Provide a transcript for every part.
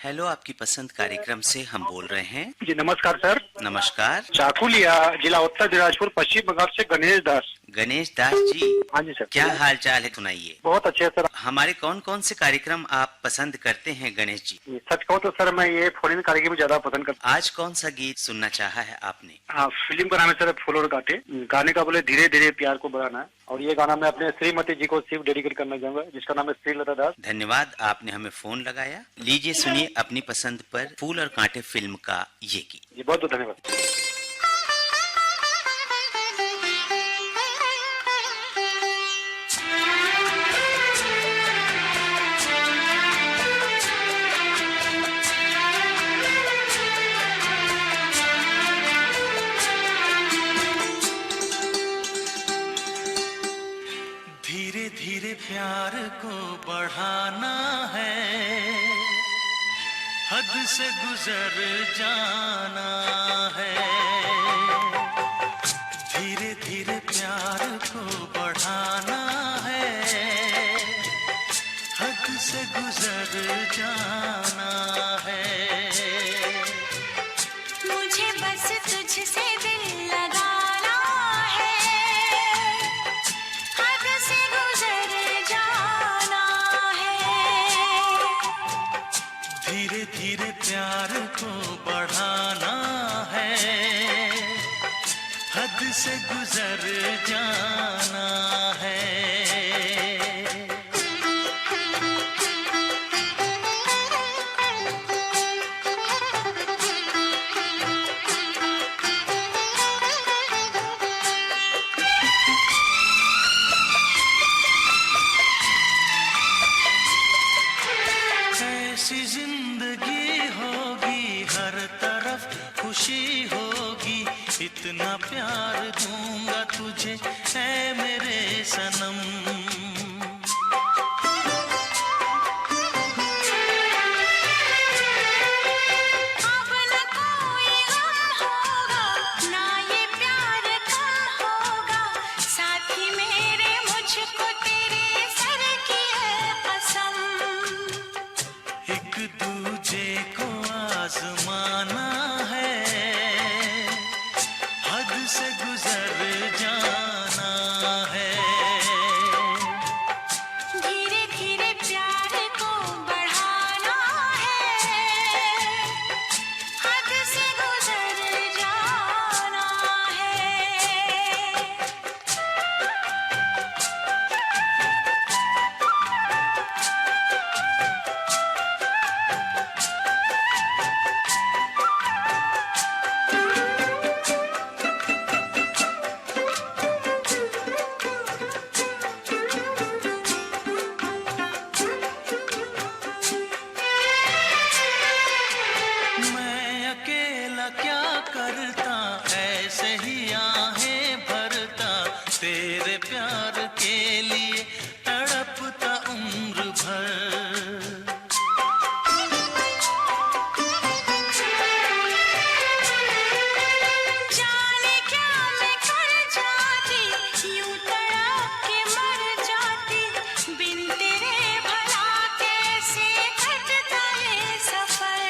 Hello, आपकी पसंद कार्यक्रम से हम बोल रहे हैं। जी नमस्कार सर। नमस्कार। चाकुलिया, जिला उत्तर दिनाजपुर, पश्चिम बंगाल से गणेश दास। गणेश दास जी। हाँ जी सर। क्या हाल चाल है, सुनाइए। बहुत अच्छे सर। हमारे कौन कौन से कार्यक्रम आप पसंद करते हैं गणेश जी? सच कहूँ तो सर मैं ये फोन इन कार्यक्रम ज्यादा पसंद करता आज कौन सा गीत सुनना चाहा है आपने? हाँ, फिल्म का नाम है सर फूल और कांटे। गाने का बोले धीरे धीरे प्यार को बढ़ाना है, और ये गाना मैं अपने श्रीमती जी को सिर्फ डेडिकेट करना चाहूंगा, जिसका नाम है श्रीलता दास। धन्यवाद, आपने हमें फोन लगाया। लीजिए सुनिए अपनी पसंद पर फूल और कांटे फिल्म का ये गीत। जी बहुत बहुत धन्यवाद। धीरे धीरे प्यार को बढ़ाना है, हद से गुजर जाना है। धीरे धीरे प्यार को बढ़ाना है, हद से गुजर जाना है। मुझे बस तुझसे दिल लगाना है, हद से गुजर जाना है। धीरे धीरे प्यार को बढ़ाना है, हद से गुजर जाना है। ऐसी जिंदगी होगी, हर तरफ खुशी होगी, इतना प्यार दूंगा तुझे ऐ मेरे सनम। अब न कोई गम होगा, ना ये प्यार कम होगा, साथी मेरे मुझको तेरे सर की है कसम। एक दूजे को आजमाना है, हद से गुजर जाना है। धीरे धीरे प्यार को बढ़ाना है, हद से गुजर जाना है। मैं अकेला क्या करता, ऐसे ही आहें भरता, तेरे प्यार के लिए तड़पता उम्र भर। जाने क्या मैं कर जाती, यूं तड़प के मर जाती, बिन तेरे भला कैसे कटता ये सफर।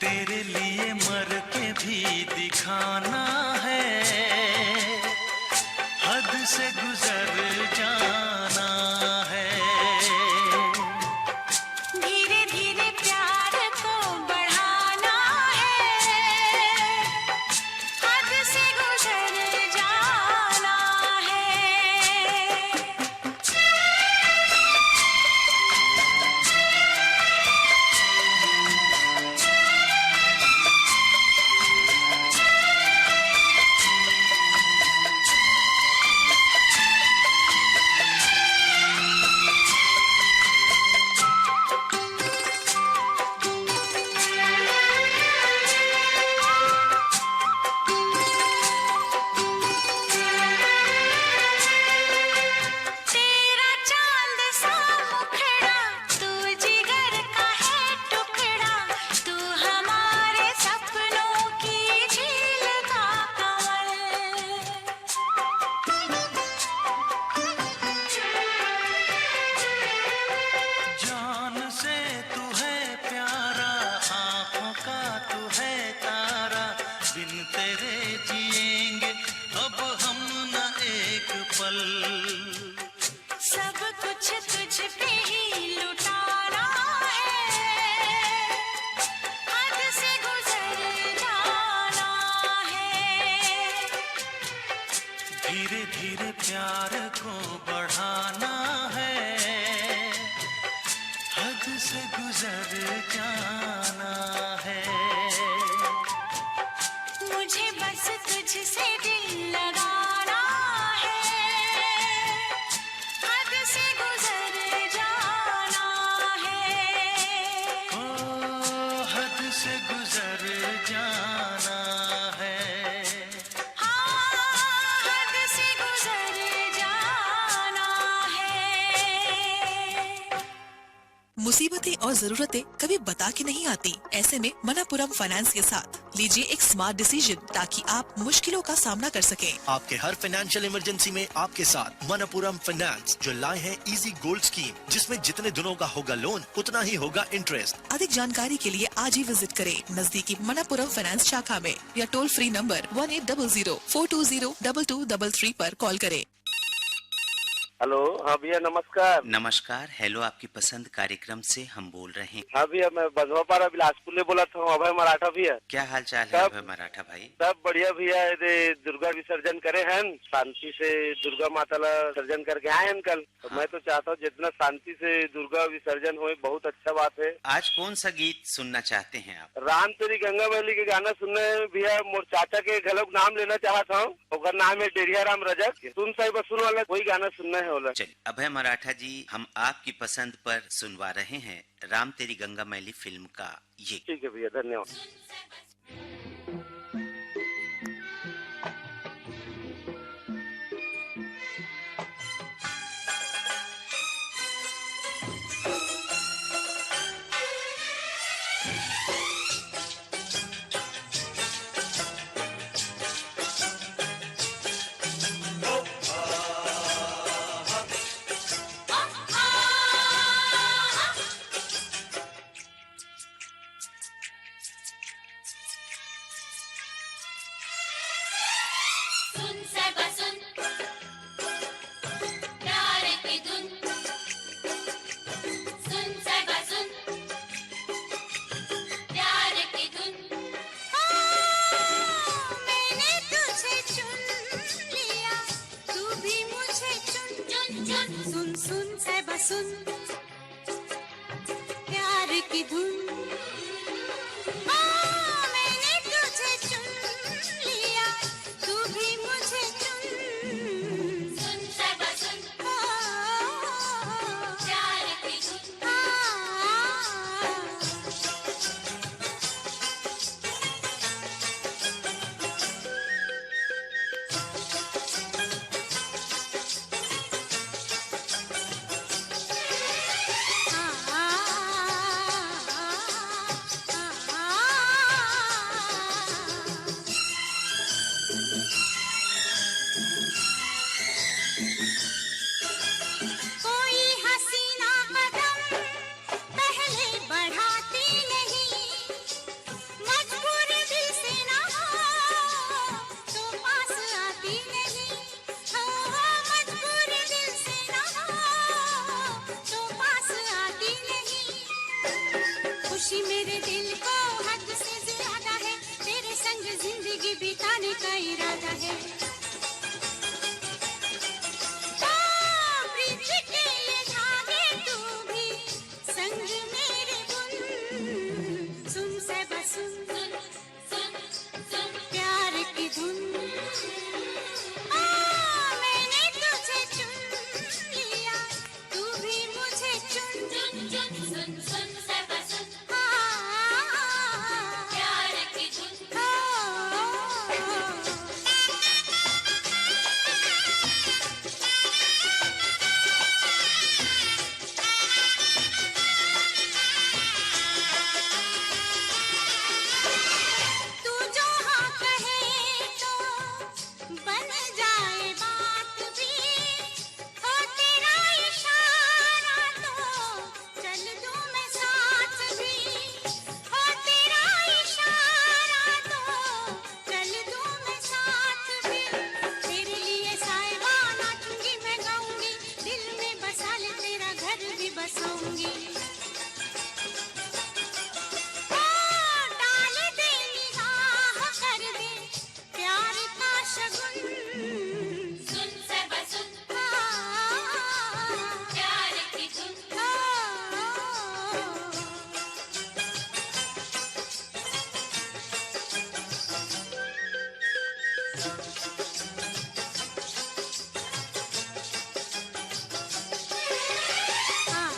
तेरे लिए मर के भी दिखाना है, हद से गुजर जाना है। मुसीबतें और जरूरतें कभी बता के नहीं आती। ऐसे में मनापुरम फाइनेंस के साथ लीजिए एक स्मार्ट डिसीजन ताकि आप मुश्किलों का सामना कर सकें। आपके हर फाइनेंशियल इमरजेंसी में आपके साथ मनपुरम फाइनेंस, जो लाए हैं इजी गोल्ड स्कीम, जिसमें जितने दिनों का होगा लोन उतना ही होगा इंटरेस्ट। अधिक जानकारी के लिए आज ही विजिट करें नजदीकी मनापुरम फाइनेंस शाखा में या टोल फ्री नंबर 1800-420-2233 पर कॉल करें। हेलो, हाँ भैया नमस्कार। नमस्कार। हेलो, आपकी पसंद कार्यक्रम से हम बोल रहे हैं। हाँ भैया, मैं बधवापारा बिलासपुर ले बोला था, अभय मराठा भैया। क्या हाल चाल है अभय मराठा भाई? सब बढ़िया भैया। दुर्गा विसर्जन करे हैं, शांति से दुर्गा माता ला विसर्जन करके आए हैं कल। तो मैं तो चाहता हूँ जितना शांति से दुर्गा विसर्जन हो, बहुत अच्छा बात है। आज कौन सा गीत सुनना चाहते हैं आप? राम तेरी गंगा मैली के गाना सुनने भैया। मोर चाचा के घलक नाम लेना चाहता हूँ, उसका नाम है डेरिया राम रजक। सुन साहिब सुन वाला वही गाना सुनना है। चलिए अभय मराठा जी, हम आपकी पसंद पर सुनवा रहे हैं राम तेरी गंगा मैली फिल्म का ये। ठीक है भैया, धन्यवाद। सुन साहिबा सुन, प्यार की धुन। सुन साहिबा सुन, प्यार की धुन। मैंने तुझे चुन लिया, तू भी मुझे चुन चुन चुन। सुन सुन साहिबा सुन, प्यार की धुन। मैंने तुझे चुन लिया, तू भी मुझे चुन। सुन साहिबा सुन, प्यार की धुन। कोई हसीना कदम पहले बढ़ाती नहीं, मजबूर दिल से ना हो तो पास आती नहीं। हो मजबूर दिल से ना हो तो पास आती नहीं। खुशी मेरे दिल को हद से ज्यादा है, तेरे संग जिंदगी बिताने का इरादा है। प्रीत के ये धागे तू भी संग मेरे बुन। सुन साहिबा सुन, सुन सुन सुन, प्यार की धुन। मैंने तुझे चुन लिया, तू भी मुझे चुन चुन चुन। सुन सुन साहिबा सुन, प्यार की धुन। तू जो हाँ कहे तो बन जाए बात भी, हो तेरा इशारा तो चल दूं मैं साथ भी। हो तेरा इशारा तो चल दूं मैं साथ भी। तेरे लिए साहिबा नाचूंगी मैं गाऊंगी, दिल में बसा ले तेरा घर भी बसाऊंगी। डाल दे निगाह कर दे प्यार का शगुन। सुन साहिबा सुन, प्यार की धुन। आ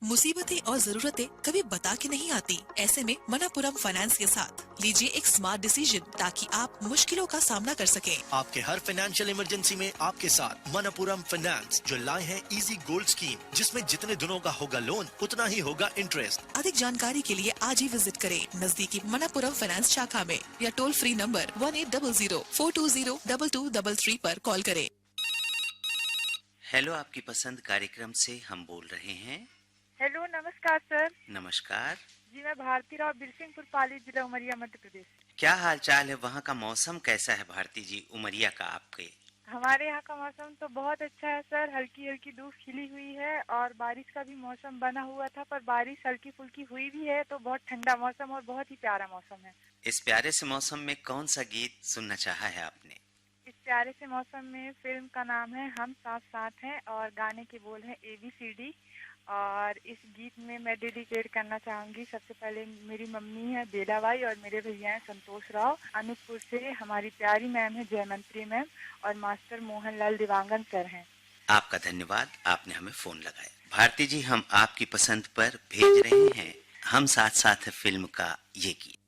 मुसीबतें और जरूरतें कभी बता के नहीं आती। ऐसे में मनापुरम फाइनेंस के साथ लीजिए एक स्मार्ट डिसीजन ताकि आप मुश्किलों का सामना कर सकें। आपके हर फाइनेंशियल इमरजेंसी में आपके साथ मनपुरम फाइनेंस जो लाए हैं इजी गोल्ड स्कीम, जिसमें जितने दिनों का होगा लोन उतना ही होगा इंटरेस्ट। अधिक जानकारी के लिए आज ही विजिट करें नजदीकी मनापुरम फाइनेंस शाखा में या टोल फ्री नंबर 1800-420-2233 पर कॉल करें। हेलो, आपकी पसंद कार्यक्रम से हम बोल रहे हैं। हेलो, नमस्कार सर। नमस्कार। जी, मैं भारती राव, बिरसिंहपुर पाली, जिला उमरिया, मध्य प्रदेश। क्या हाल चाल है? वहाँ का मौसम कैसा है भारती जी, उमरिया का आपके? हमारे यहाँ का मौसम तो बहुत अच्छा है सर। हल्की हल्की धूप खिली हुई है और बारिश का भी मौसम बना हुआ था, पर बारिश हल्की फुल्की हुई भी है, तो बहुत ठंडा मौसम और बहुत ही प्यारा मौसम है। इस प्यारे से मौसम में कौन सा गीत सुनना चाहा है आपने? इस प्यारे से मौसम में फिल्म का नाम है हम साथ साथ हैं और गाने के बोल हैं ABCD। और इस गीत में मैं डेडिकेट करना चाहूँगी सबसे पहले मेरी मम्मी है बेलाबाई और मेरे भैया हैं संतोष राव। अनूपपुर से हमारी प्यारी मैम है जयमंत्री मैम और मास्टर मोहनलाल दिवांगन सर हैं। आपका धन्यवाद, आपने हमें फोन लगाया। भारती जी, हम आपकी पसंद पर भेज रहे हैं हम साथ साथ फिल्म का ये गीत।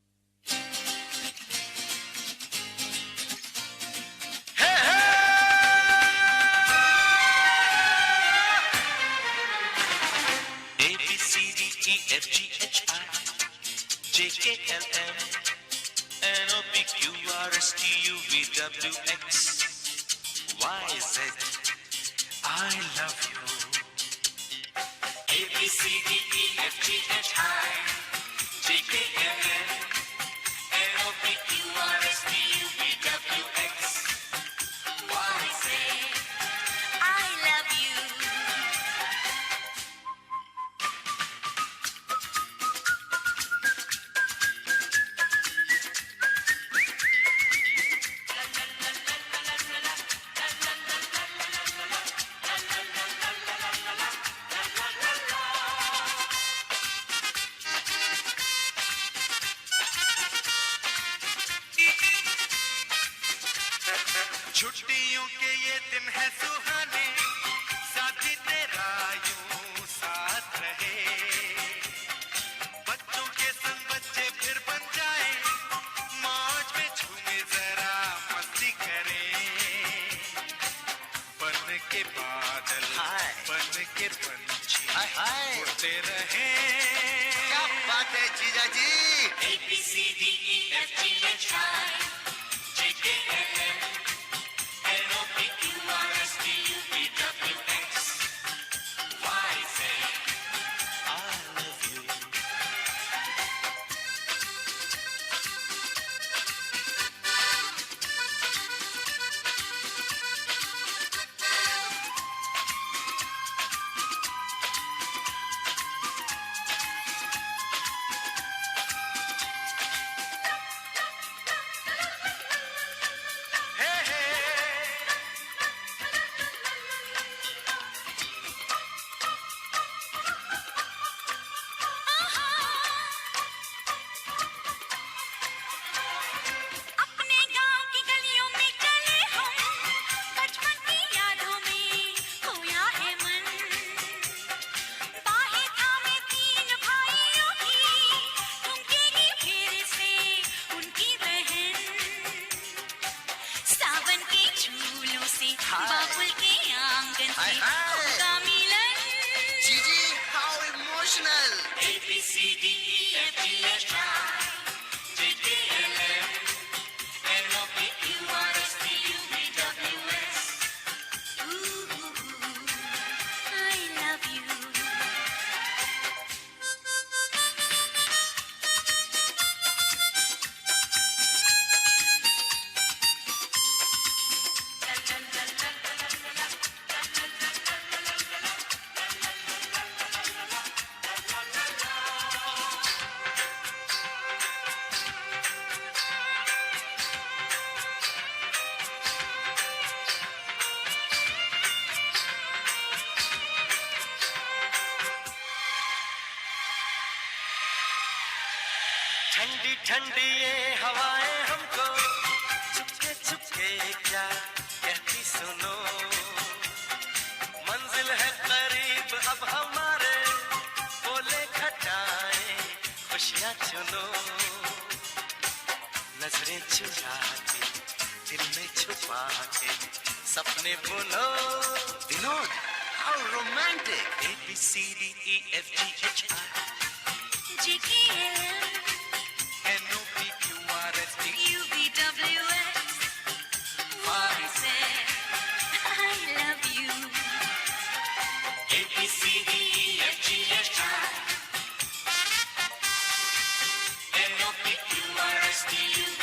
JKLMNOPQRSTUVWX YZ I love you. ABCDEFGHI JKLMNOPQRSTUVWX YZ I love you. छुट्टियों के ये दिन है सुहाने, साथी तेरा यूं साथ रहे। बच्चों के संग बच्चे फिर बन जाए, मौज में झूमे जरा मस्ती करें। बन के बादल बन के पंछी उड़ते रहे। क्या बात है जीजा जी। ABCDEFGHI JKLM NOPQRSTUVWX YZ I love you. Hey, hey. अपने गांव की गलियों में चले हम, बचपन की यादों में खोया है मन। बाहें थामे तीन भाइयों की, ठुमकेगी फिर से उनकी बहन। सावन के झूलों से बाबुल के आंगन से होगा मिलन। Gigi, how emotional. ABCDEFGHI JKLM NOPQRSTUVWX I love you. ठंडी ठंडी ये हवाएं हमको चुपके चुपके क्या कहती सुनो। दिल है करीब अब हमारे, बोले खटाए खुशियाँ चुनो, नजरें चुरा के दिल में छुपा के सपने बुनो। Vinod, how romantic! A B C D E F G H I N O P Q R S T U V W X Y Z. I love you. A B C D E F G H I N O P Q R S T U V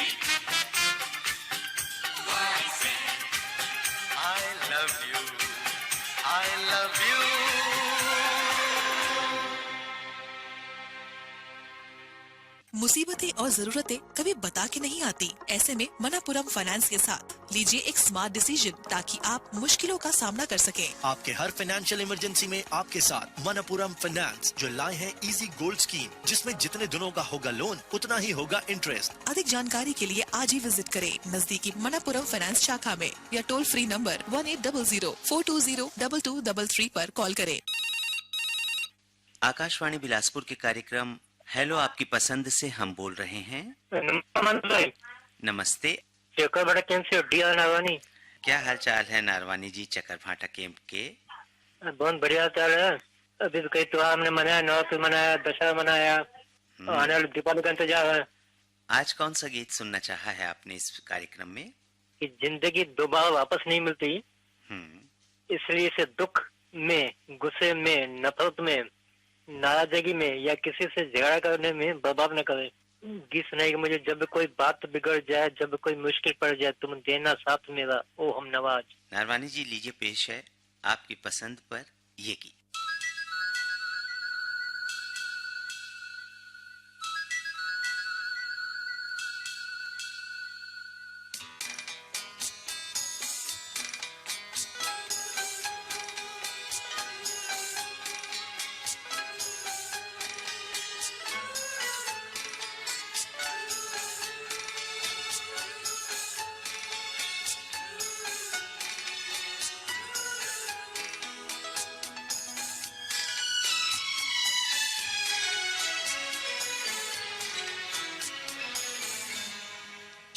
Y Z. I love you. I love you. मुसीबतें और जरूरतें कभी बता के नहीं आती। ऐसे में मनापुरम फाइनेंस के साथ लीजिए एक स्मार्ट डिसीजन ताकि आप मुश्किलों का सामना कर सकें। आपके हर फाइनेंशियल इमरजेंसी में आपके साथ मनापुरम फाइनेंस, जो लाए हैं इजी गोल्ड स्कीम, जिसमें जितने दिनों का होगा लोन उतना ही होगा इंटरेस्ट। अधिक जानकारी के लिए आज ही विजिट करें नजदीकी मनापुरम फाइनेंस शाखा में या टोल फ्री नंबर 1800-420-2233 पर कॉल करें। आकाशवाणी बिलासपुर के कार्यक्रम हेलो आपकी पसंद से हम बोल रहे हैं। नमस्ते, चक्कर बड़ा कैंसिल डिया नावानी। क्या हाल चाल है नारवानी जी चक्कर भाटा कैंप के? बहुत बढ़िया चाल है। अभी तो कई त्योहार हमने मनाया, नवरात्र मनाया, दशहरा मनाया, आने वाले दीपावली का इंतजार है। आज कौन सा गीत सुनना चाहा है आपने इस कार्यक्रम में? कि जिंदगी दोबारा वापस नहीं मिलती, इसलिए इसे दुख में, गुस्से में, नफरत में, नाराजगी में या किसी से झगड़ा करने में बर्बाद न करे। गीत सुनाएगी मुझे। जब कोई बात बिगड़ जाए, जब कोई मुश्किल पड़ जाए, तुम देना साथ मेरा ओ हम नवाज। नारवानी जी लीजिए पेश है आपकी पसंद पर ये गीत।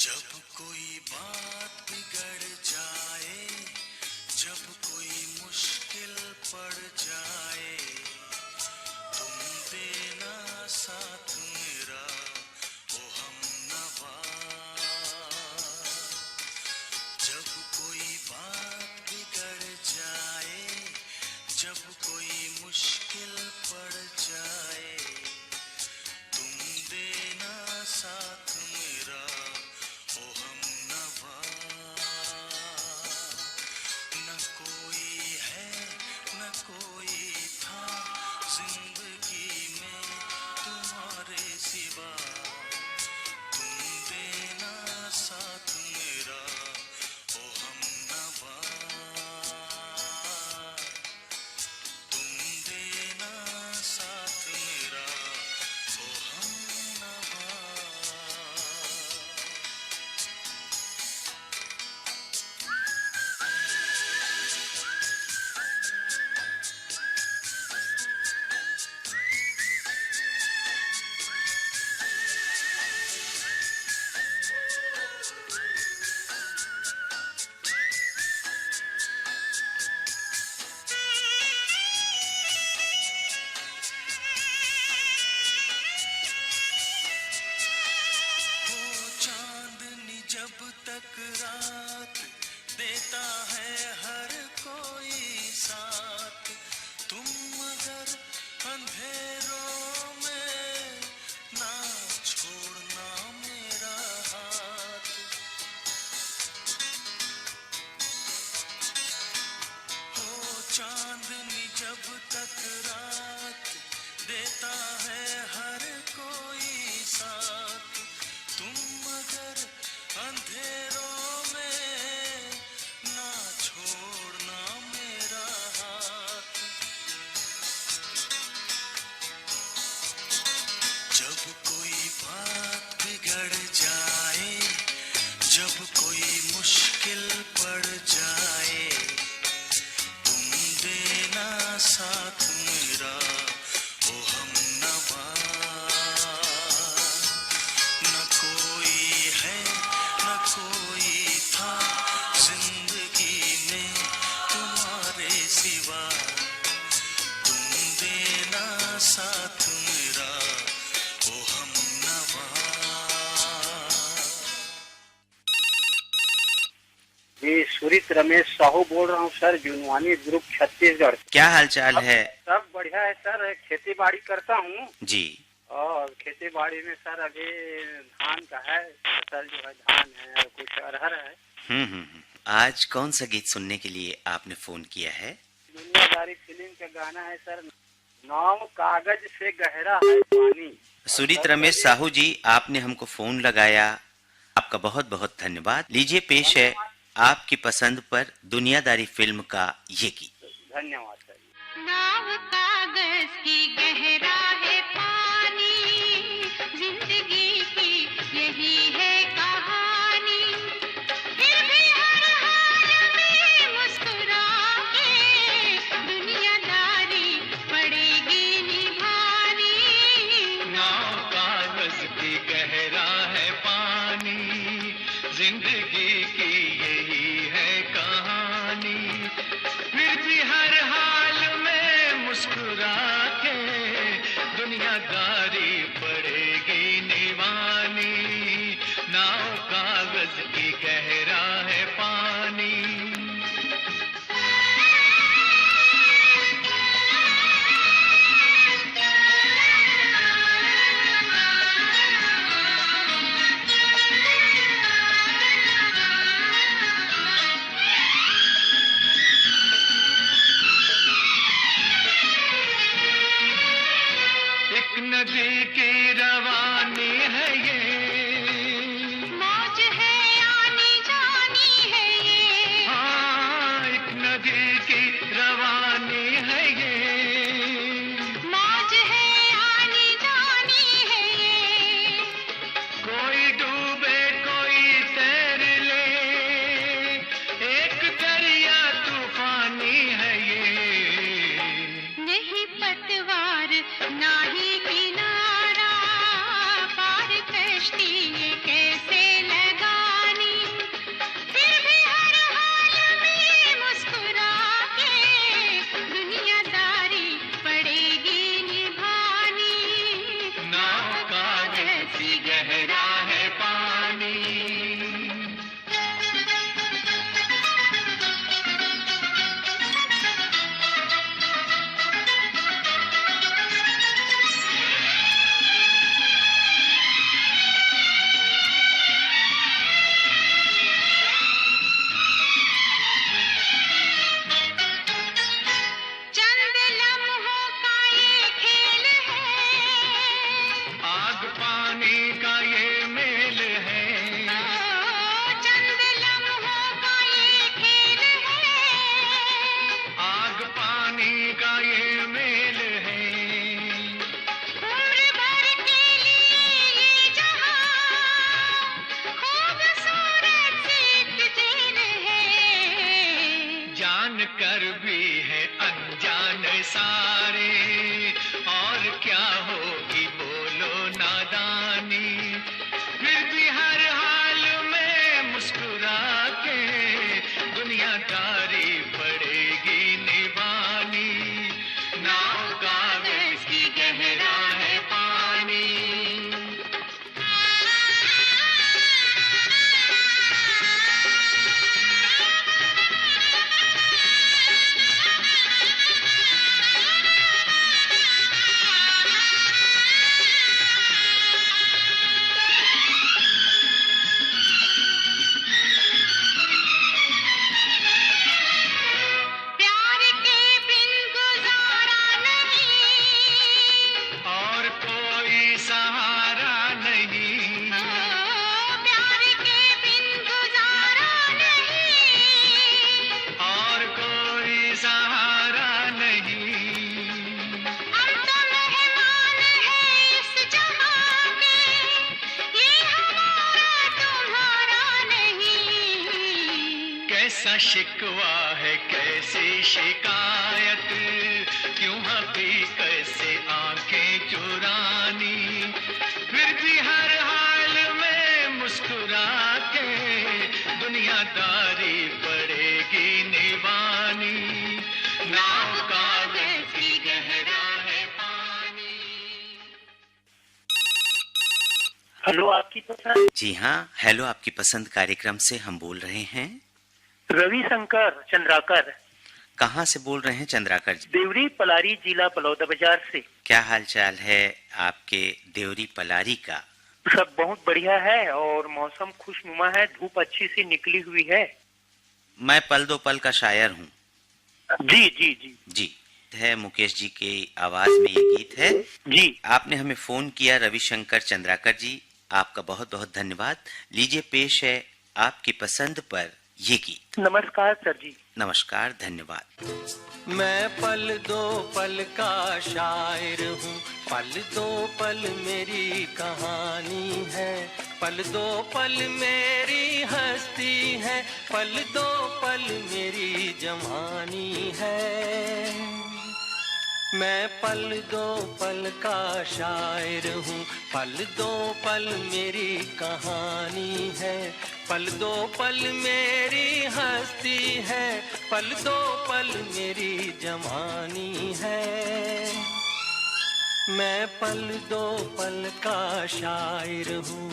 जब कोई बात बिगड़ जाए, जब कोई मुश्किल पड़ जाए, तुम देना साथ मेरा ओ हम नवा। जब कोई बात बिगड़ जाए, जब कोई मुश्किल पड़ जाए, तुम देना साथ मेरा ओ हम नवा। न कोई है न कोई था जिंदगी में तुम्हारे सिवा, तुम देना साथ मेरा ओ हम नवा। तुम देना साथ मेरा ओ हम नवा। वो चांदनी जब तक रात देता है हर कोई साथ, तुम मगर अंधेरों में ना छोड़ना मेरा हाथ। हो चांदनी जब तक रात देता है हर कोई साथ, तुम मगर अंधेरों में ना छोड़ना मेरा हाथ। जब कोई बात बिगड़ जाए, जब कोई मुश्किल पड़ जाए, तुम देना साथ मेरा ओ हमनवा, न कोई है न कोई था जिंदगी में तुम्हारे सिवा, तुम देना साथ मेरा ओ हमनवा। जी सुरित रमेश साहू बोल रहा हूँ सर, जुनवानी ग्रुप छत्तीसगढ़। क्या हालचाल है? सब बढ़िया है सर, खेती बाड़ी करता हूँ जी। और खेती बाड़ी में सर अभी धान का है फसल, जो है धान है और कुछ अरहर है। आज कौन सा गीत सुनने के लिए आपने फोन किया है? दुनियादारी फिल्म का गाना है सर, नाव कागज से गहरा है पानी। सुरित रमेश साहू जी, आपने हमको फोन लगाया, आपका बहुत बहुत धन्यवाद। लीजिए पेश है आपकी पसंद पर दुनियादारी फिल्म का ये गीत। धन्यवाद सर। नाव कागज की गहरा है पानी, जिंदगी की यही है कहानी, फिर भी हर हाल में मुस्कुरा के दुनियादारी पड़ेगी निभानी। नाव कागज की गहरा है पानी, जिंदगी की यही है कहानी, फिर भी हर हाल में मुस्कुरा के दुनियादारी पड़ेगी निभानी। नाव कागज की गहरा है पानी। एक नदी की रवानी है ये, मौज है आनी जानी है ये, हाँ एक नदी की रवानी है ये, मौज है आनी जानी है ये, कोई डूबे कोई तैर ले, एक दरिया तूफानी है ये। नहीं पतवार ना ही किनारा, पार कश्ती ये कैसे लगानी, फिर भी हर हाल में मुस्कुरा के दुनियादारी पड़ेगी निभानी। नाव कागज की गहरा है पानी। चंद लम्हों का ये खेल है, आग पानी का ये मेल है, चंद लम्हों का ये खेल है, आग पानी का ये मेल है। उम्र भर के लिए ये जहां खूबसूरत सी एक जेल है। जान कर भी है अनजान सारे, और क्या होगी बोलो नादानी, फिर भी हर हाल में मुस्कुरा के दुनियादारी पड़ेगी निभानी। नाव कागज की गहरा है पानी। प्यार के बिन गुजारा नहीं, और कोई सहारा नहीं, प्यार के बिन गुजारा नहीं, और कोई सहारा नहीं। हम तो मेहमान हैं इस जहां के, ये हमारा तुम्हारा नहीं। कैसा शिकवा है कैसी शिकायत, हेलो, आपकी पसंद। जी हाँ, हेलो आपकी पसंद कार्यक्रम से हम बोल रहे हैं। रविशंकर चंद्राकर, कहाँ से बोल रहे हैं चंद्राकर जी? देवरी पलारी, जिला बलौदा बाजार से। क्या हाल चाल है आपके देवरी पलारी का? सब बहुत बढ़िया है और मौसम खुशनुमा है, धूप अच्छी सी निकली हुई है। मैं पल दो पल का शायर हूँ। जी जी जी जी है, मुकेश जी की आवाज में ये गीत है। जी। आपने हमें फोन किया रविशंकर चंद्राकर जी, आपका बहुत बहुत धन्यवाद। लीजिए पेश है आपकी पसंद पर ये गीत। नमस्कार सर जी। नमस्कार, धन्यवाद। मैं पल दो पल का शायर हूँ, पल दो पल मेरी कहानी है, पल दो पल मेरी हस्ती है, पल दो पल मेरी जवानी है। मैं पल दो पल का शायर हूँ, पल दो पल मेरी कहानी है, पल दो पल मेरी हस्ती है, पल दो पल मेरी जवानी है। मैं पल दो पल का शायर हूँ।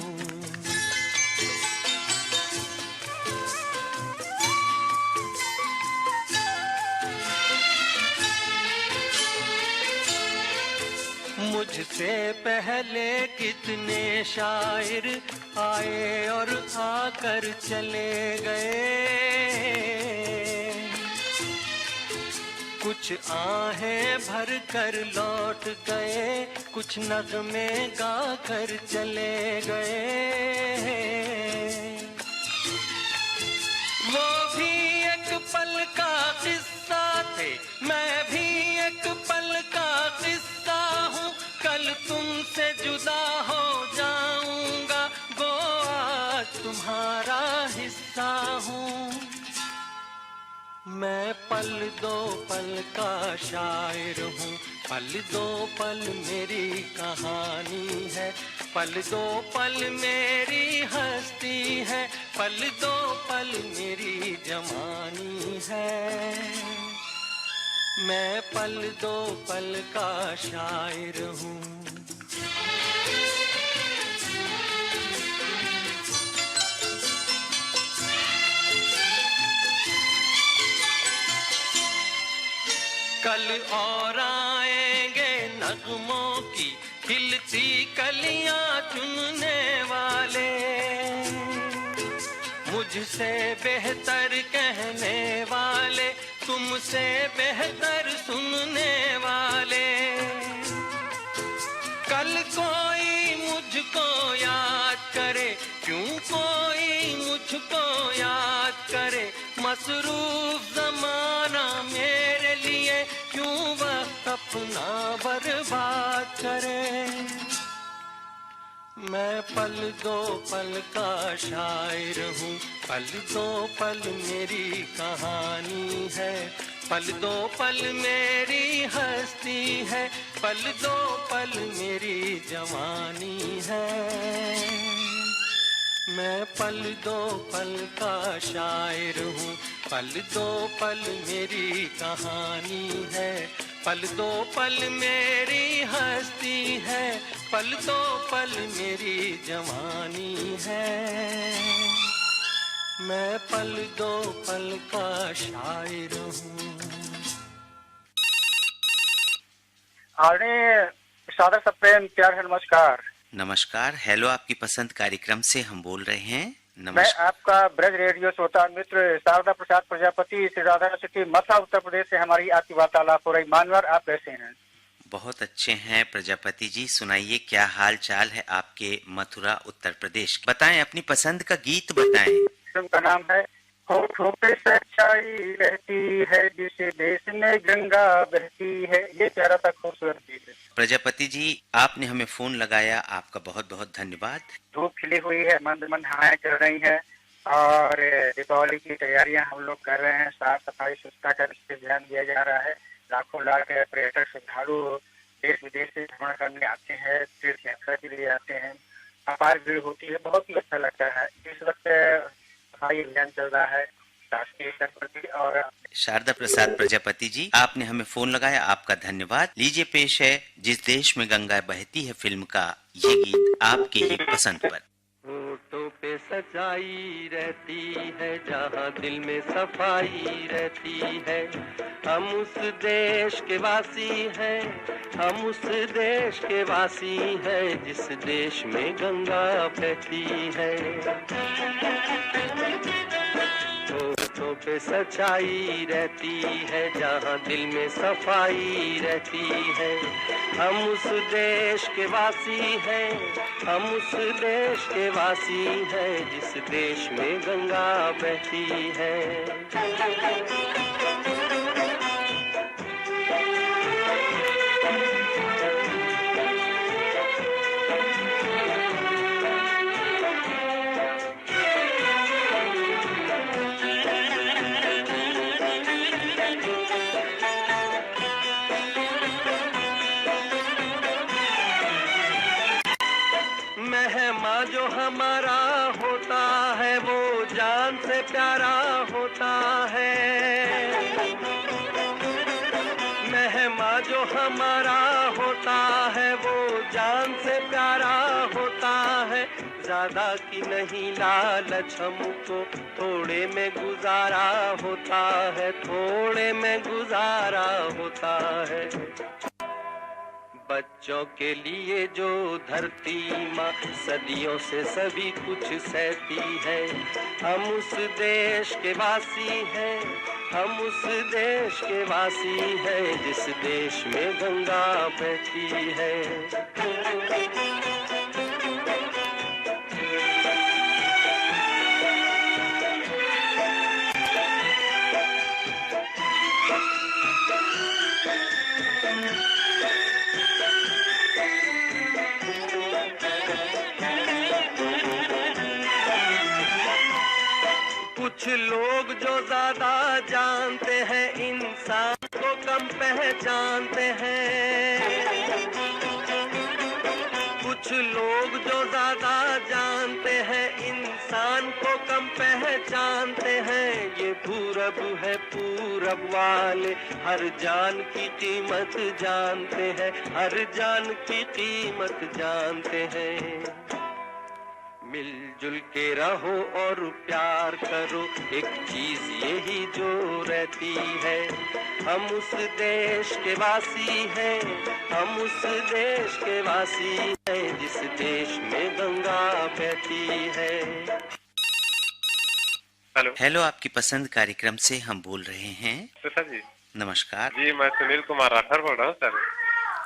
मुझसे पहले कितने शायर आए और आकर चले गए, कुछ आहें भर कर लौट गए, कुछ नगमे गा कर चले गए। वो भी एक पल का किस्सा थे, मैं भी एक पल का किस्सा हूँ, कल तुमसे जुदा हो जाऊंगा, गो आज तुम्हारा हिस्सा हूँ। मैं पल दो पल का शायर हूँ, पल दो पल मेरी कहानी है, पल दो पल मेरी हस्ती है, पल दो पल मेरी जवानी है। मैं पल दो पल का शायर हूँ। कल और आएंगे नगमों की खिलती कलियां चुनने वाले, मुझसे बेहतर कहने वाले, तुमसे बेहतर सुनने वाले। कल कोई मुझको याद करे, क्यों कोई मुझको याद करे, मसरूफ जमाना मेरे लिए क्यों वक्त अपना बर्बाद करे। मैं पल दो पल का शायर हूँ, पल दो पल मेरी कहानी है, पल दो पल मेरी हस्ती है, पल दो पल मेरी जवानी है। मैं पल दो पल का शायर हूँ, पल दो पल मेरी कहानी है, पल दो पल मेरी हस्ती है, पल दो पल मेरी जवानी है। मैं पल दो पल का शायर हूँ। अरे सादर सब प्रेम प्यार है, नमस्कार। नमस्कार, हेलो आपकी पसंद कार्यक्रम से हम बोल रहे हैं। मैं आपका ब्रज रेडियो श्रोता मित्र शारदा प्रसाद प्रजापति, श्री राधा सिटी, मथुरा, उत्तर प्रदेश से हमारी आपकी वार्तालाप हो रही। मानवर, आप कैसे हैं? बहुत अच्छे हैं प्रजापति जी, सुनाइए क्या हाल चाल है आपके मथुरा उत्तर प्रदेश? बताएं, अपनी पसंद का गीत बताएं। फिल्म का नाम है होठों पे सच्चाई रहती है, जिसे देश में गंगा बहती है। ये प्यारा सा खूबसूरत गीत है। प्रजापति जी, आपने हमें फोन लगाया, आपका बहुत बहुत धन्यवाद। धूप खिली हुई है, मंद मंद हवाएं चल रही हैं और दीपावली की तैयारियां हम लोग कर रहे हैं। साफ सफाई स्वच्छता का विशेष ध्यान दिया जा रहा है। लाखों लाख पर्यटक श्रद्धालु देश विदेश से भ्रमण करने आते हैं, तीर्थ यात्रा के लिए आते हैं। अपार भीड़ होती है, बहुत ही अच्छा लगता है। इस वक्त सफाई अभियान चल रहा है राष्ट्रीय स्तर पर। और शारदा प्रसाद प्रजापति जी, आपने हमें फोन लगाया, आपका धन्यवाद। लीजिए पेश है जिस देश में गंगा बहती है फिल्म का ये गीत आपके ही पसंद पर। होठों पे सच्चाई रहती है, जहाँ दिल में सफाई रहती है। हम उस देश के वासी हैं, हम उस देश के वासी हैं, जिस देश में गंगा बहती है। होठों पे सच्चाई रहती है, जहाँ दिल में सफाई रहती है। हम उस देश के वासी हैं, हम उस देश के वासी हैं, जिस देश में गंगा बहती है। मेहमान जो हमारा होता है, वो जान से प्यारा होता है। मेहमान जो हमारा होता है, वो जान से प्यारा होता है। ज्यादा की नहीं लालच हमको, थोड़े में गुजारा होता है, थोड़े में गुजारा होता है। बच्चों के लिए जो धरती माँ सदियों से सभी कुछ सहती है। हम उस देश के वासी हैं, हम उस देश के वासी हैं, जिस देश में गंगा बहती है। कुछ लोग जो ज्यादा जानते हैं, इंसान को कम पहचानते हैं। कुछ लोग जो ज्यादा जानते हैं, इंसान को कम पहचानते हैं। ये पूरब है, पूरब वाले हर जान की कीमत जानते हैं, हर जान की कीमत जानते हैं। मिलजुल के रहो और प्यार करो, एक चीज यही जो रहती है। हम उस देश के वासी हैं, हम उस देश के वासी हैं, जिस देश में गंगा बहती है। हेलो, आपकी पसंद कार्यक्रम से हम बोल रहे हैं। सर जी नमस्कार जी, मैं सुनील कुमार राठौर बोल रहा हूँ सर।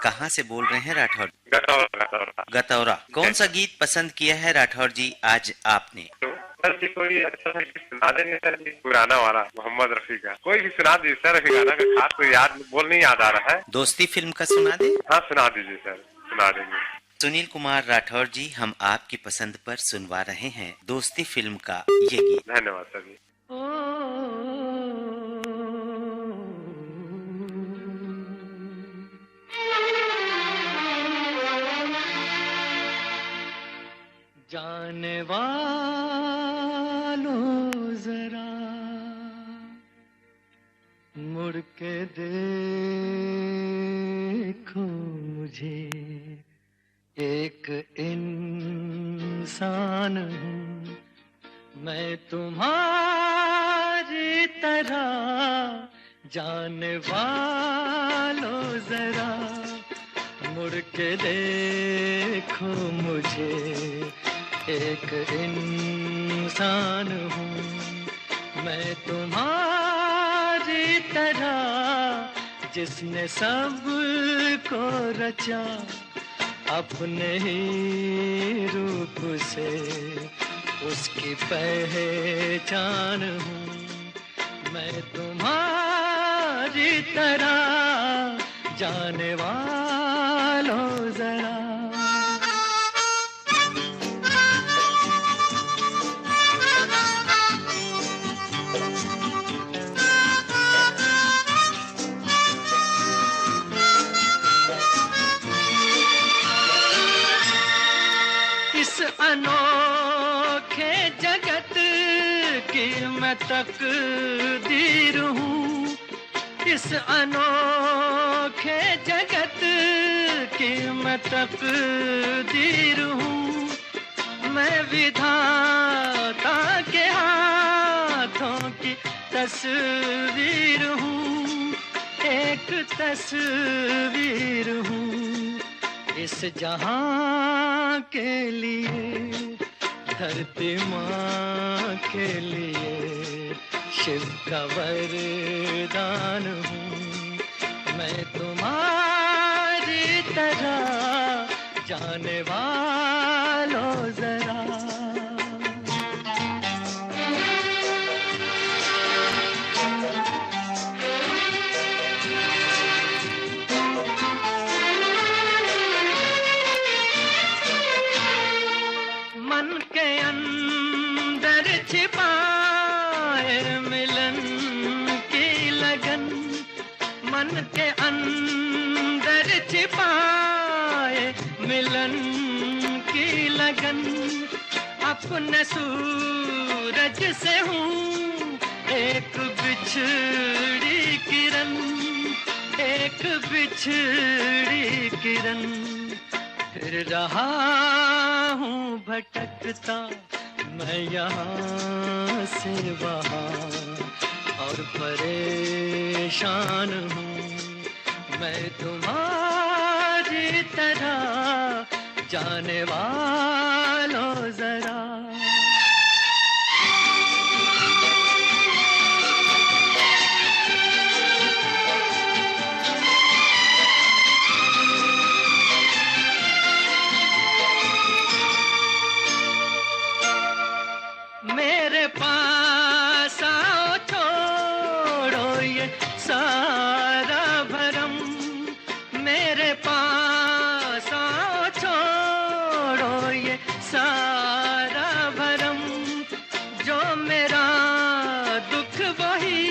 कहाँ से बोल रहे हैं राठौर? गतौरा। गतौरा। कौन सा गीत पसंद किया है राठौर जी आज आपने? तो सर जी कोई अच्छा सा गीत सुना देंगे सर जी, पुराना वाला मोहम्मद रफी का कोई भी सुना दीजिए सर। अभी गाना का खास कोई याद बोल नहीं याद आ रहा है। दोस्ती फिल्म का सुना दे? हाँ सुना दीजिए सर, सुना देंगे। सुनील कुमार राठौर जी, हम आपकी पसंद पर सुनवा रहे हैं दोस्ती फिल्म का ये गीत। धन्यवाद सर जी। जाने वालों जरा मुड़ के देखो मुझे, एक इंसान हूँ मैं तुम्हारी तरह। जाने वालों जरा मुड़ के देखो मुझे, एक इंसान हूँ मैं तुम्हारी तरह। जिसने सब को रचा अपने ही रूप से, उसकी पहचान हूँ मैं तुम्हारी तरह। जाने वालों जरा। इस अनोखे जगत की मैं तकदीर हूँ, इस अनोखे जगत कि मैं तकदीर हूँ, मैं विधाता के हाथों की तस्वीर हूँ, एक तस्वीर हूँ इस जहां के लिए, धरती माँ के लिए शिव का वरदान हूँ। मैं तुम्हारी तरह जाने वालों जरा, मन के अंदर छिपाए मिलन की लगन, मन के अंदर छिपाए मिलन की लगन, अपने सूरज से हूँ एक बिछड़ी किरण, एक बिछड़ी किरण, फिर रहा हूँ भटकता मैं यहाँ से वहाँ, और परेशान हूँ मैं तुम्हारी तरह जाने वालों जरा। मेरे पास आओ छोड़ो ये सारा भरम, मेरे पास आओ छोड़ो ये सारा भरम, जो मेरा दुख वही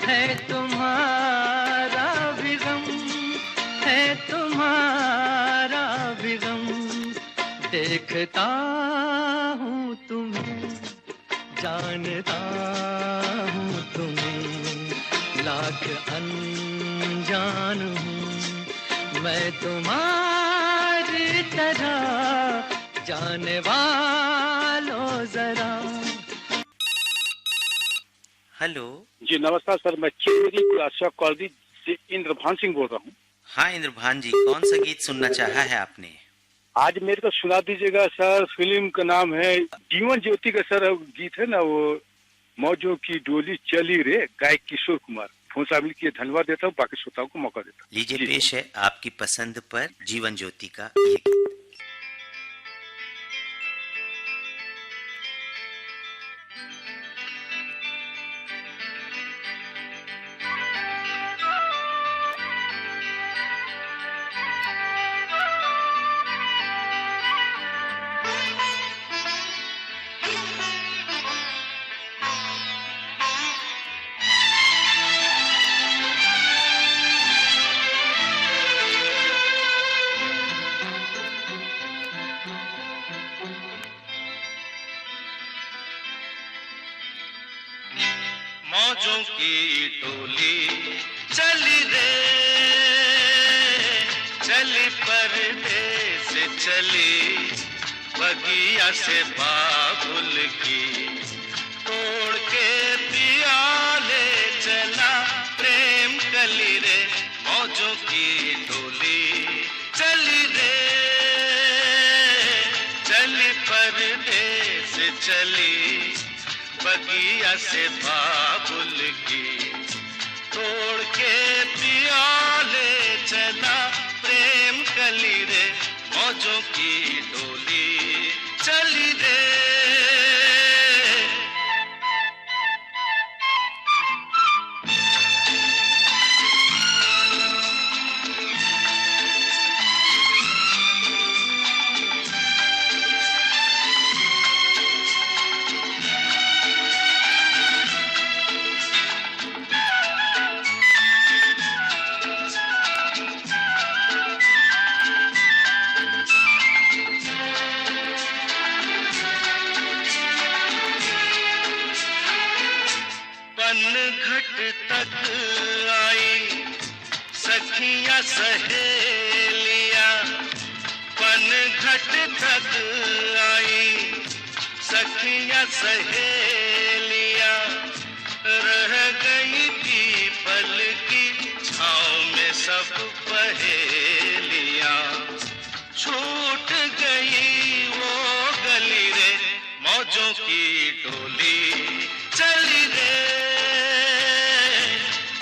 है तुम्हारा भी गम, है तुम्हारा भी गम, देखता हूँ तुम्हें जानता हूँ तुम्हें, लाख अनजान हूँ मैं तुम्हारी तरह जाने वालों जरा। हेलो जी नमस्कार सर, मैं चिरमिरी कुलाशा कॉलोनी से इंद्रभान सिंह बोल रहा हूँ। हाँ इंद्रभान जी, कौन सा गीत सुनना चाहा है आपने? आज मेरे को सुना दीजिएगा सर, फिल्म का नाम है जीवन ज्योति का सर गीत है ना, वो मौजों की डोली चली रे, गायक किशोर कुमार। फोन शामिल किए धन्यवाद देता हूँ, बाकी श्रोताओं को मौका देता हूँ। लीजिए पेश है आपकी पसंद पर जीवन ज्योति का ये गीत। मौजों की टोली चली रे, चली परदेस चली, बगिया से बाबुल की तोड़ के पियाले चला, प्रेम कली रे। मौजों की टोली चली रे, चली परदेस चली, बगिया से बाबुल की तोड़ के पियाले चला, प्रेम कली रे। मौजों की डोली चली रे। घट तक आई सखियां सहेलियां, मन घट थक आई, सखियां सहेलियां रह गई पीपल की छाँव में सब पहेलियां। छूट गई वो गली रे, मौजों की टोली चली रे,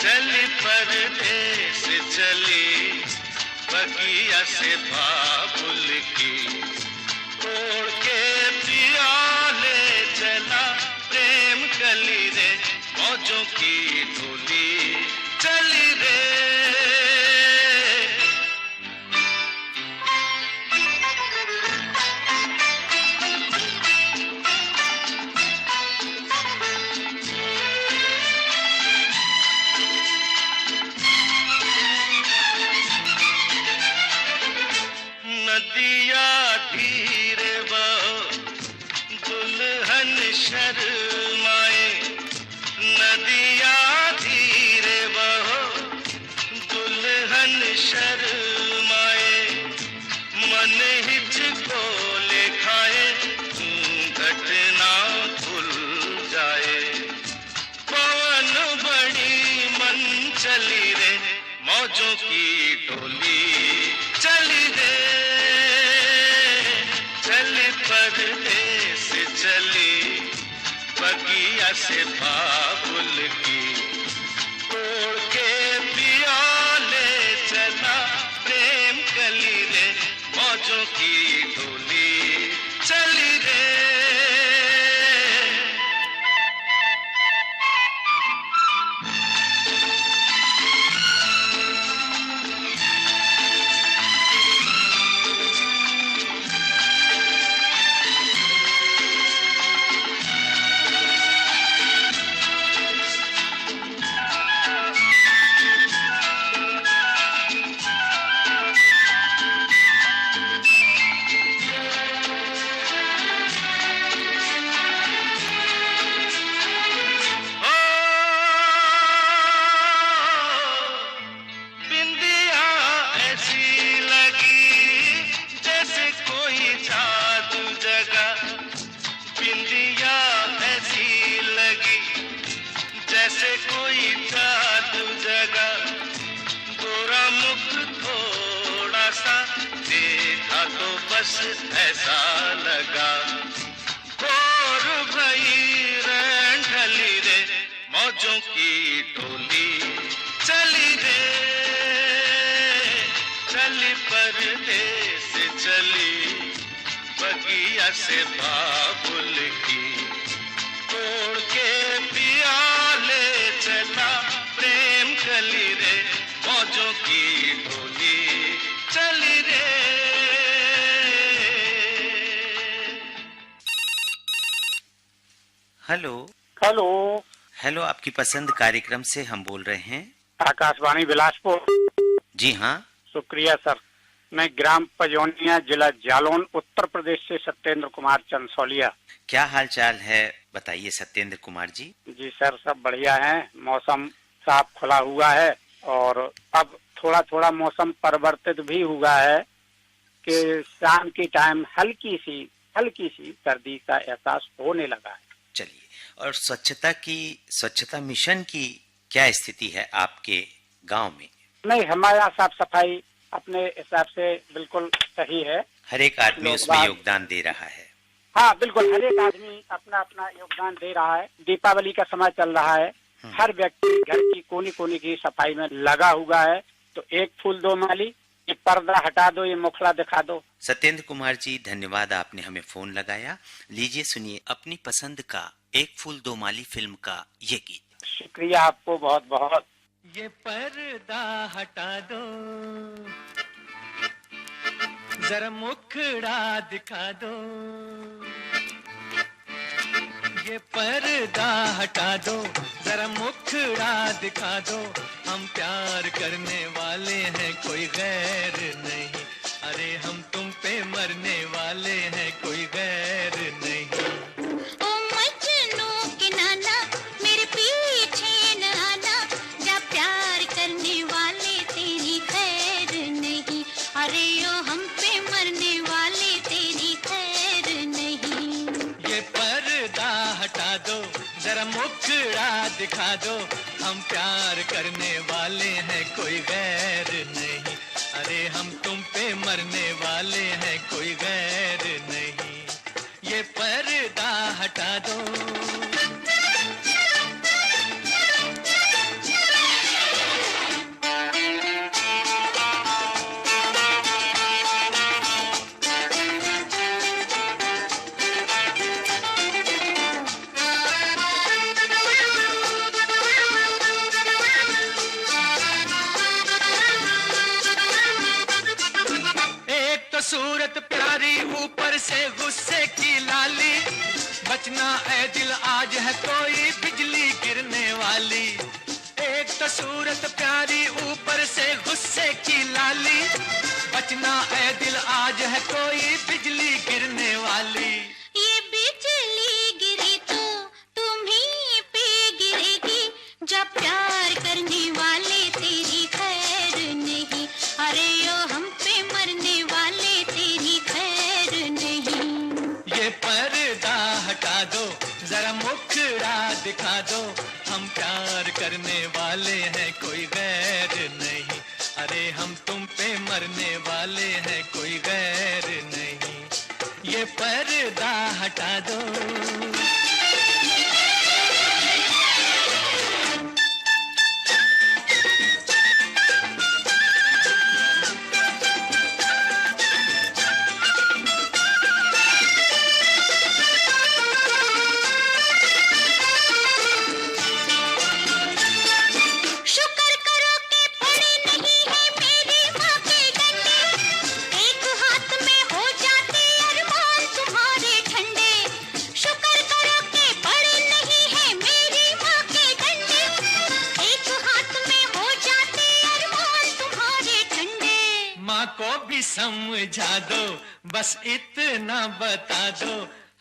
चली परदेस चली, बगिया से बाबुल की तोड़ के पिया ले चला, प्रेम कली रे, मौजों की टोली चली रे। नदिया धीरे बहो, दुल्हन शर्माए, नदिया धीरे बहो, दुल्हन शर्माए, मन हिचको ले खाए, घटना भूल जाए। पवन बड़ी मन चली रे, मौजों की टोली चली रे, चली परदेस चली, बगिया से बाबुल की तोड़ के पिया ले चला, प्रेम कली रे, मौजों की टोली चली रे। जैसे कोई जादू जगा, गोरा मुख थोड़ा सा देखा तो बस ऐसा लगा, और भई रैन ढली रे, मौजों की टोली चली रे, चली परदेस चली, बगिया से बाबुल की तोड़ के पिया ले चला, प्रेम कली रे, मौजों की टोली चली रे। हेलो हेलो हेलो, आपकी पसंद कार्यक्रम से हम बोल रहे हैं। आकाशवाणी बिलासपुर। जी हाँ, शुक्रिया सर। मैं ग्राम पजौनिया, जिला जालौन, उत्तर प्रदेश से सत्येंद्र कुमार चंसौलिया। क्या हाल चाल है बताइए सत्येंद्र कुमार जी। जी सर, सब बढ़िया है। मौसम साफ खुला हुआ है और अब थोड़ा थोड़ा मौसम परिवर्तित भी हुआ है कि शाम की टाइम हल्की सी सर्दी का एहसास होने लगा है। चलिए, और स्वच्छता मिशन की क्या स्थिति है आपके गांव में? नहीं, हमारा साफ सफाई अपने हिसाब से बिल्कुल सही है। हर एक आदमी उसमें योगदान दे रहा है। हाँ बिल्कुल, हर एक आदमी अपना अपना योगदान दे रहा है। दीपावली का समय चल रहा है, हर व्यक्ति घर की कोनी कोनी की सफाई में लगा हुआ है। तो एक फूल दो माली, ये पर्दा हटा दो, ये मुखला दिखा दो। सत्येंद्र कुमार जी, धन्यवाद, आपने हमें फोन लगाया। लीजिए सुनिए अपनी पसंद का एक फूल दो माली फिल्म का ये गीत। शुक्रिया आपको बहुत बहुत। ये पर्दा हटा दो, जरा मुखड़ा दिखा दो, ये पर्दा हटा दो, जरा मुखड़ा दिखा दो, हम प्यार करने वाले हैं, कोई गैर नहीं, अरे हम तुम पे मरने वाले हैं, कोई गैर नहीं। ओ मजनू के नाना, मेरे पीछे न आना, जा प्यार करने वाले तेरी खैर नहीं, अरे ओ हम पे मरने वाले दिखा दो, हम प्यार करने वाले हैं, कोई गैर नहीं। अरे हम तुम पे मरने वाले हैं, कोई गैर नहीं। ये पर्दा हटा दो। सूरत प्यारी ऊपर से गुस्से की लाली, बचना ऐ दिल आज है कोई बिजली गिरने वाली। एक तो सूरत प्यारी ऊपर से गुस्से की लाली, बचना ऐ दिल आज है कोई बिजली गिरने वाली। ये बिजली गिरी तो तुम्हीं पे गिरेगी, जब प्यार करने वाले तेरी खैर नहीं। अरे यो हम पे मरने वाले तेरी खैर नहीं। ये पर्दा हटा दो, जरा मुखड़ा दिखा दो, हम प्यार करने वाले हैं, कोई गैर नहीं। अरे हम तुम पे मरने वाले हैं, कोई गैर नहीं। ये पर्दा हटा दो। समझा दो, बस इतना बता दो,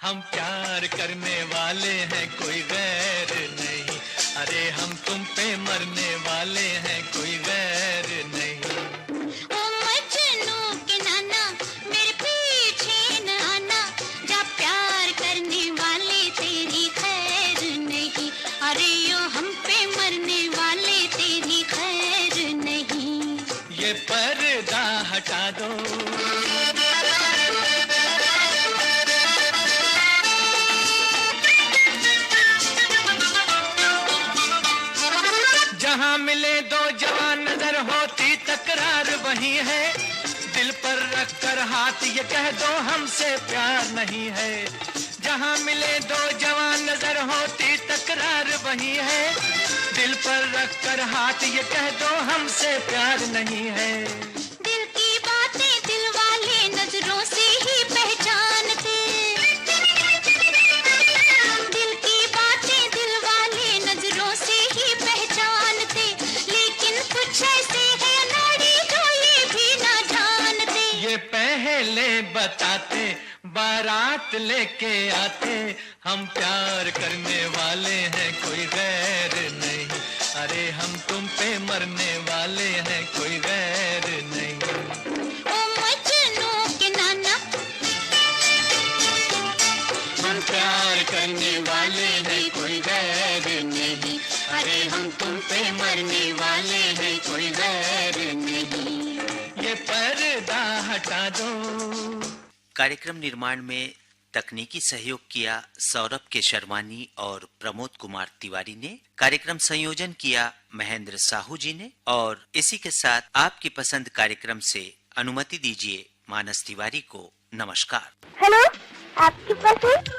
हम प्यार करने वाले हैं, कोई गैर नहीं। अरे हम तुम पे मरने वाले हैं, कोई गैर नहीं। ओ मजनू के नाना मेरे पीछे न आना, जब प्यार करने वाले तेरी खैर नहीं। अरे यो हम पे मरने वाले तेरी खैर नहीं। ये पर्दा हटा दो। जहाँ मिले दो जवान नजर होती तकरार वही है, दिल पर रख कर हाथ ये कह दो हमसे प्यार नहीं है। जहाँ मिले दो जवान नजर होती तकरार वही है, दिल पर रख कर हाथ ये कह दो हमसे प्यार नहीं है। दिल की बातें दिल वाले नजरों से ही पहचानते, दिल की बातें दिल वाले नजरों से ही पहचानते, लेकिन कुछ ऐसे है नाड़ी जो ये भी ना जानते। ये पहले बताते, बारात लेके आते, हम प्यार करने वाले हैं, कोई गैर नहीं। अरे हम तुम पे मरने वाले हैं, कोई गैर नहीं। ओ मजनू के नाना हम प्यार करने वाले हैं, कोई गैर नहीं। अरे हम तुम पे मरने वाले हैं, कोई गैर नहीं। ये पर्दा हटा दो। कार्यक्रम निर्माण में तकनीकी सहयोग किया सौरभ के शर्मानी और प्रमोद कुमार तिवारी ने। कार्यक्रम संयोजन किया महेंद्र साहू जी ने। और इसी के साथ आपकी पसंद कार्यक्रम से अनुमति दीजिए मानस तिवारी को। नमस्कार। हेलो, आपकी पसंद